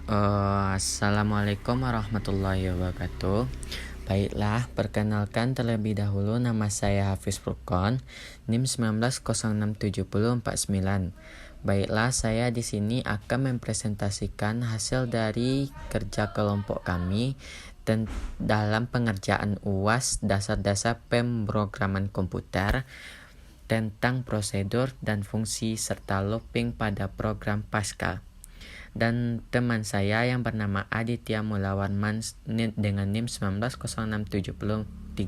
Assalamualaikum warahmatullahi wabarakatuh. Baiklah, perkenalkan terlebih dahulu nama saya Hafiz Furqon, NIM 19067049. Baiklah, saya di sini akan mempresentasikan hasil dari kerja kelompok kami dalam pengerjaan UAS dasar-dasar pemrograman komputer tentang prosedur dan fungsi serta looping pada program Pascal. Dan teman saya yang bernama Aditya Mulawarman dengan NIM 19067039.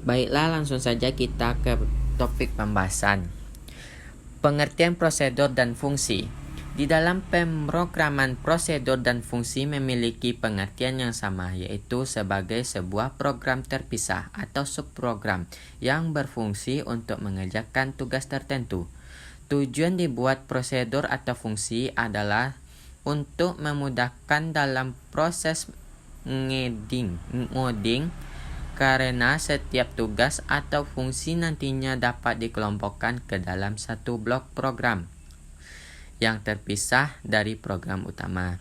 Baiklah, langsung saja kita ke topik pembahasan. Pengertian prosedur dan fungsi. Di dalam pemrograman, prosedur dan fungsi memiliki pengertian yang sama, yaitu sebagai sebuah program terpisah atau subprogram yang berfungsi untuk mengerjakan tugas tertentu. Tujuan dibuat prosedur atau fungsi adalah untuk memudahkan dalam proses ngoding karena setiap tugas atau fungsi nantinya dapat dikelompokkan ke dalam satu blok program yang terpisah dari program utama.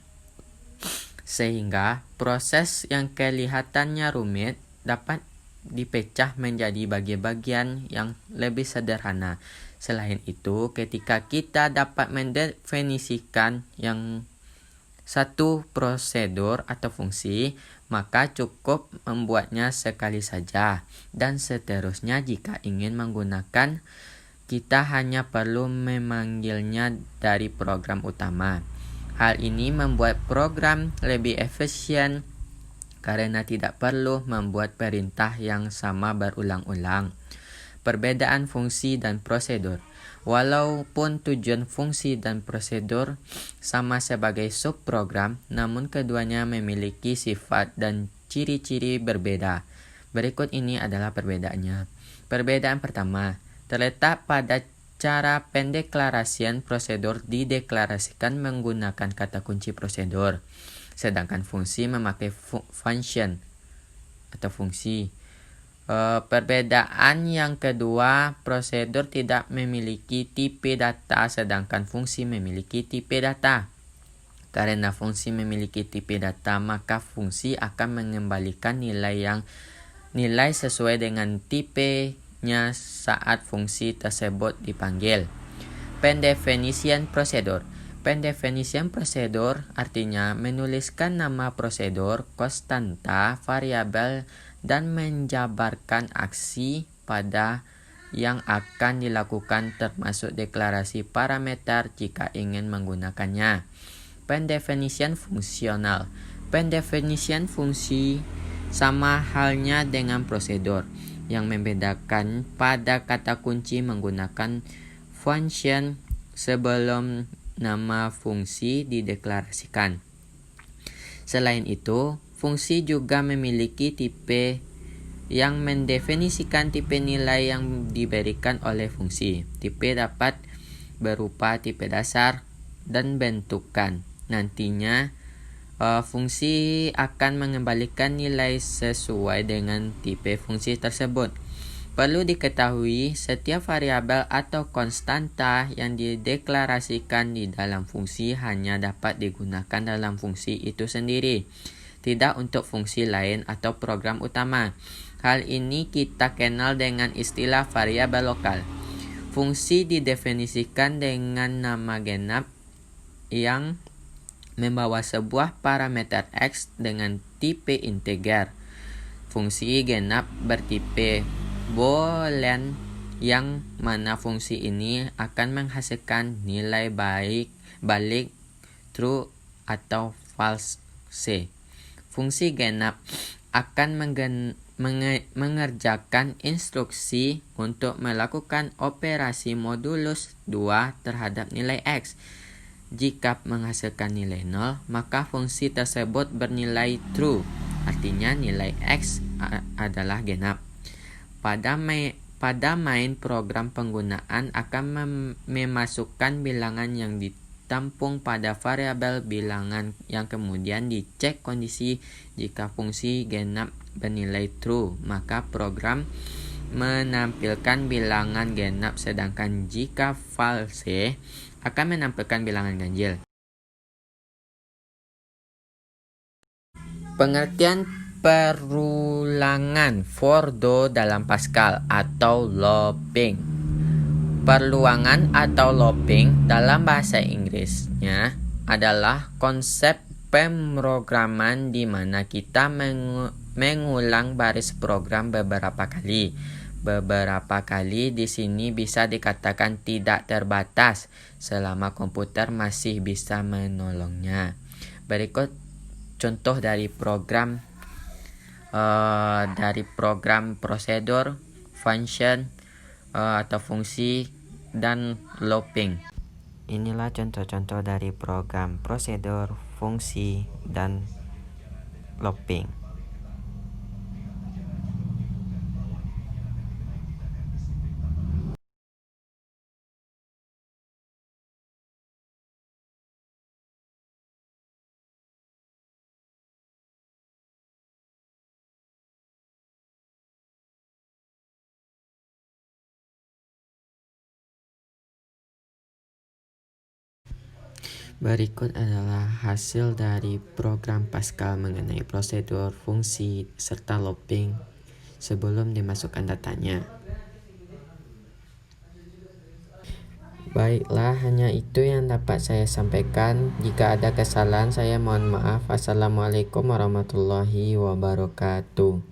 Sehingga proses yang kelihatannya rumit dapat dipecah menjadi bagian-bagian yang lebih sederhana. Selain itu, ketika kita dapat mendefinisikan yang satu prosedur atau fungsi, maka cukup membuatnya sekali saja. Dan seterusnya jika ingin menggunakan, kita hanya perlu memanggilnya dari program utama. Hal ini membuat program lebih efisien karena tidak perlu membuat perintah yang sama berulang-ulang. Perbedaan fungsi dan prosedur. Walaupun tujuan fungsi dan prosedur sama sebagai subprogram, namun keduanya memiliki sifat dan ciri-ciri berbeda. Berikut ini adalah perbedaannya. Perbedaan pertama terletak pada cara pendeklarasian prosedur dideklarasikan menggunakan kata kunci prosedur, sedangkan fungsi memakai function atau fungsi. Perbedaan yang kedua, prosedur tidak memiliki tipe data sedangkan fungsi memiliki tipe data. Karena fungsi memiliki tipe data, maka fungsi akan mengembalikan nilai sesuai dengan tipenya saat fungsi tersebut dipanggil. Pendefinisian prosedur. Pendefinisian prosedur artinya menuliskan nama prosedur, konstanta, variabel, dan menjabarkan aksi pada yang akan dilakukan termasuk deklarasi parameter jika ingin menggunakannya. Pendefinisian fungsional. Pendefinisian fungsi sama halnya dengan prosedur. Yang membedakan pada kata kunci menggunakan function sebelum nama fungsi dideklarasikan. Selain itu, fungsi juga memiliki tipe yang mendefinisikan tipe nilai yang diberikan oleh fungsi. Tipe dapat berupa tipe dasar dan bentukan. Nantinya, fungsi akan mengembalikan nilai sesuai dengan tipe fungsi tersebut. Perlu diketahui, setiap variabel atau konstanta yang dideklarasikan di dalam fungsi hanya dapat digunakan dalam fungsi itu sendiri, tidak untuk fungsi lain atau program utama. Hal ini kita kenal dengan istilah variabel lokal. Fungsi didefinisikan dengan nama genap yang membawa sebuah parameter X dengan tipe integer. Fungsi genap bertipe boolean yang mana fungsi ini akan menghasilkan nilai balik true atau false. Fungsi genap akan mengerjakan instruksi untuk melakukan operasi modulus 2 terhadap nilai X. Jika menghasilkan nilai 0, maka fungsi tersebut bernilai true, artinya nilai X adalah genap. Pada main program penggunaan akan memasukkan bilangan yang ditampung pada variabel bilangan yang kemudian dicek kondisi. Jika fungsi genap bernilai true, maka program menampilkan bilangan genap, sedangkan jika false akan menampilkan bilangan ganjil. Pengertian perulangan for do dalam Pascal atau looping. Perulangan atau looping dalam bahasa Inggrisnya adalah konsep pemrograman di mana kita mengulang baris program beberapa kali. Beberapa kali di sini bisa dikatakan tidak terbatas selama komputer masih bisa menolongnya. Berikut contoh dari program prosedur, function atau fungsi dan looping. Inilah contoh-contoh dari program prosedur, fungsi, dan looping. Berikut adalah hasil dari program Pascal mengenai prosedur, fungsi, serta looping sebelum dimasukkan datanya. Baiklah, hanya itu yang dapat saya sampaikan. Jika ada kesalahan, saya mohon maaf. Assalamualaikum warahmatullahi wabarakatuh.